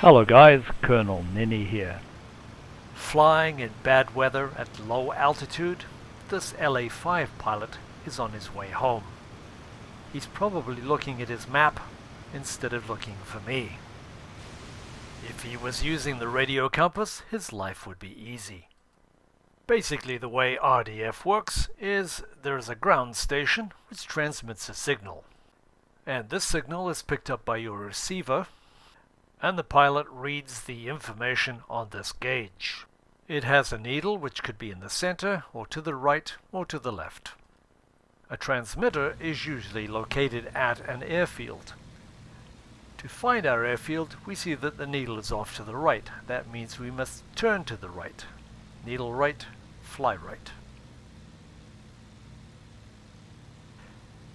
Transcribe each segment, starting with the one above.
Hello guys, Colonel Ninny here. Flying in bad weather at low altitude, this LA-5 pilot is on his way home. He's probably looking at his map instead of looking for me. If he was using the radio compass, his life would be easy. Basically, the way RDF works is there is a ground station which transmits a signal. And this signal is picked up by your receiver, and the pilot reads the information on this gauge. It has a needle which could be in the center, or to the right, or to the left. A transmitter is usually located at an airfield. To find our airfield, we see that the needle is off to the right. That means we must turn to the right. Needle right, fly right.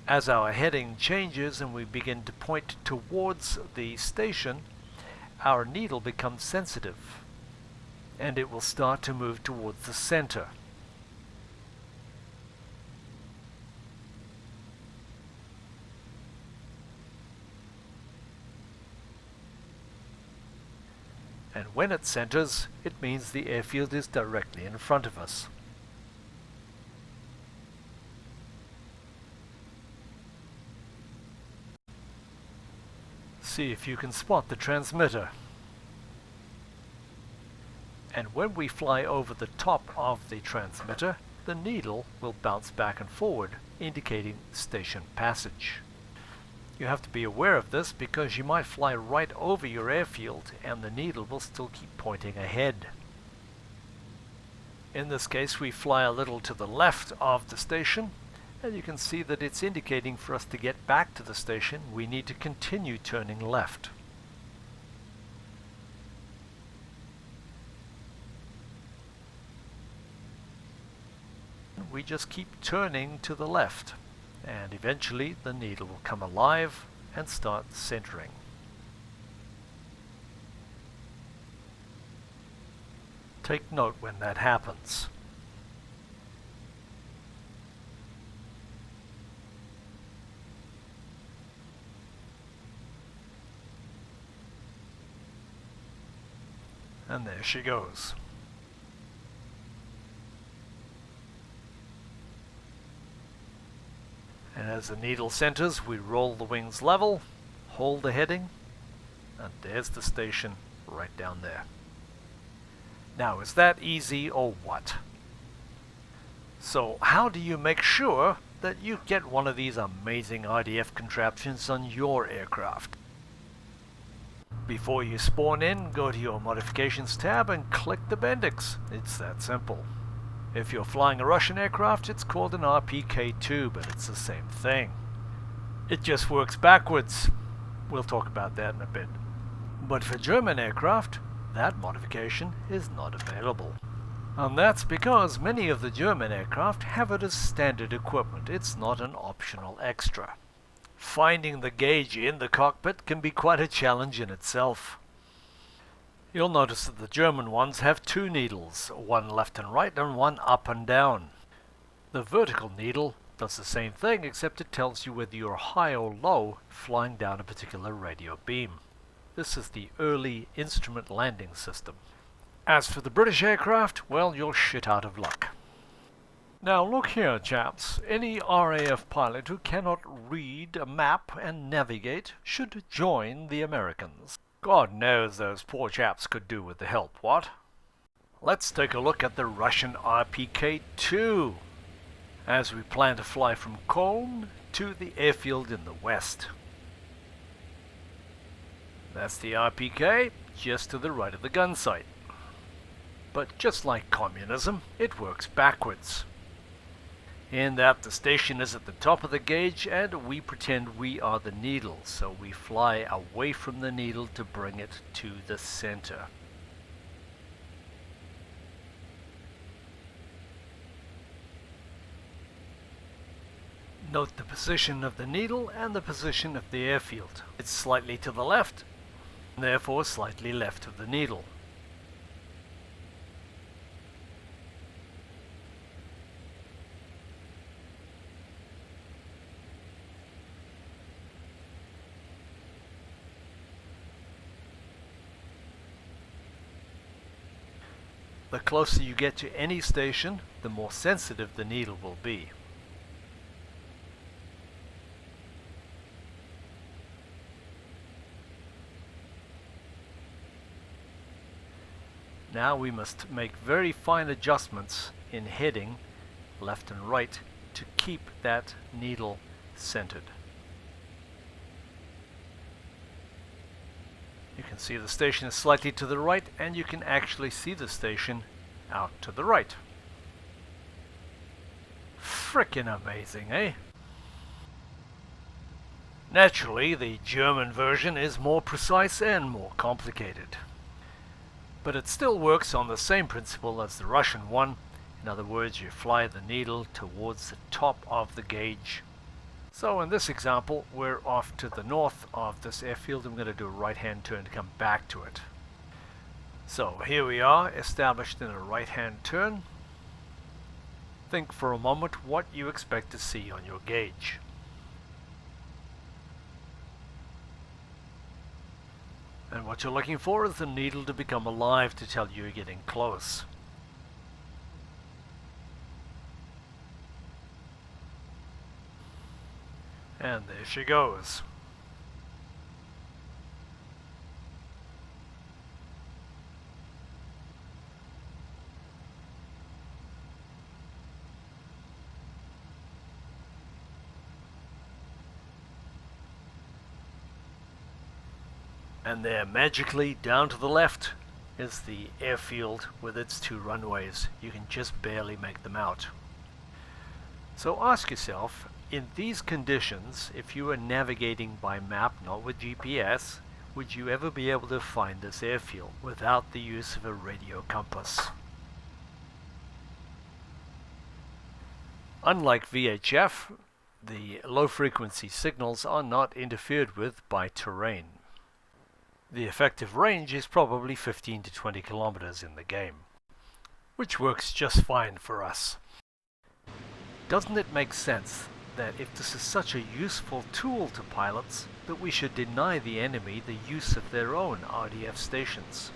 As our heading changes and we begin to point towards the station, our needle becomes sensitive, and it will start to move towards the center. And when it centers, it means the airfield is directly in front of us. See if you can spot the transmitter. And when we fly over the top of the transmitter, the needle will bounce back and forward, indicating station passage. You have to be aware of this because you might fly right over your airfield and the needle will still keep pointing ahead. In this case, we fly a little to the left of the station, and you can see that it's indicating for us to get back to the station, we need to continue turning left. We just keep turning to the left, and eventually the needle will come alive and start centering. Take note when that happens. And there she goes. And as the needle centers, we roll the wings level, hold the heading, and there's the station right down there. Now, is that easy or what? So, how do you make sure that you get one of these amazing RDF contraptions on your aircraft? Before you spawn in, go to your Modifications tab and click the Bendix. It's that simple. If you're flying a Russian aircraft, it's called an RPK-2, but it's the same thing. It just works backwards. We'll talk about that in a bit. But for German aircraft, that modification is not available. And that's because many of the German aircraft have it as standard equipment. It's not an optional extra. Finding the gauge in the cockpit can be quite a challenge in itself. You'll notice that the German ones have two needles, one left and right and one up and down. The vertical needle does the same thing, except it tells you whether you're high or low flying down a particular radio beam. This is the early instrument landing system. As for the British aircraft, well, you're shit out of luck. Now look here, chaps. Any RAF pilot who cannot read a map and navigate should join the Americans. God knows those poor chaps could do with the help, what? Let's take a look at the Russian RPK-2 as we plan to fly from Cologne to the airfield in the west. That's the RPK, just to the right of the gun sight. But just like communism, it works backwards. In that the station is at the top of the gauge and we pretend we are the needle, so we fly away from the needle to bring it to the center. Note the position of the needle and the position of the airfield. It's slightly to the left, therefore slightly left of the needle. The closer you get to any station, the more sensitive the needle will be. Now we must make very fine adjustments in heading, left and right, to keep that needle centered. You can see the station is slightly to the right, and you can actually see the station out to the right. Frickin' amazing, eh? Naturally, the German version is more precise and more complicated. But it still works on the same principle as the Russian one. In other words, you fly the needle towards the top of the gauge. So in this example, we're off to the north of this airfield. I'm going to do a right-hand turn to come back to it. So here we are, established in a right-hand turn. Think for a moment what you expect to see on your gauge. And what you're looking for is the needle to become alive to tell you you're getting close. And there she goes. And there, magically, down to the left, is the airfield with its two runways. You can just barely make them out. So ask yourself, in these conditions, if you were navigating by map, not with GPS, would you ever be able to find this airfield without the use of a radio compass? Unlike VHF, the low-frequency signals are not interfered with by terrain. The effective range is probably 15 to 20 kilometers in the game, which works just fine for us. Doesn't it make sense that if this is such a useful tool to pilots, that we should deny the enemy the use of their own RDF stations?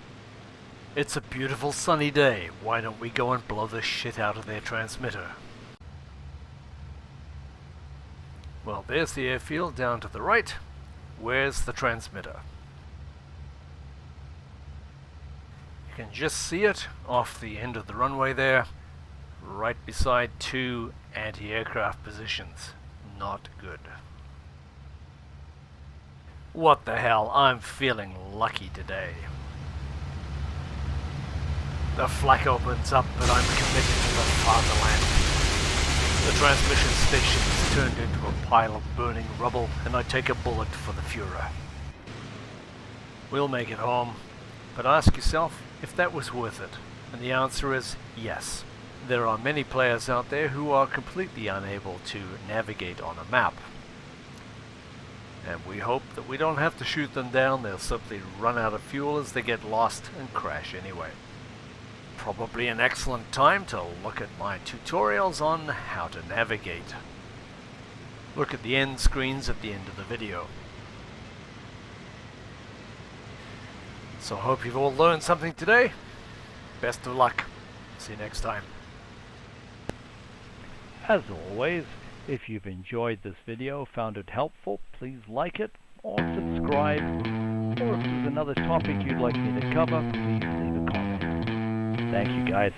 It's a beautiful sunny day, why don't we go and blow the shit out of their transmitter? Well, there's the airfield down to the right. Where's the transmitter? You can just see it off the end of the runway there, right beside two anti-aircraft positions. Not good. What the hell, I'm feeling lucky today. The flak opens up, but I'm committed to the fatherland. The transmission station is turned into a pile of burning rubble, and I take a bullet for the Fuhrer. We'll make it home, but ask yourself if that was worth it, and the answer is yes. There are many players out there who are completely unable to navigate on a map. And we hope that we don't have to shoot them down, they'll simply run out of fuel as they get lost and crash anyway. Probably an excellent time to look at my tutorials on how to navigate. Look at the end screens at the end of the video. So hope you've all learned something today. Best of luck. See you next time. As always, if you've enjoyed this video, found it helpful, please like it or subscribe. Or if there's another topic you'd like me to cover, please leave a comment. Thank you, guys.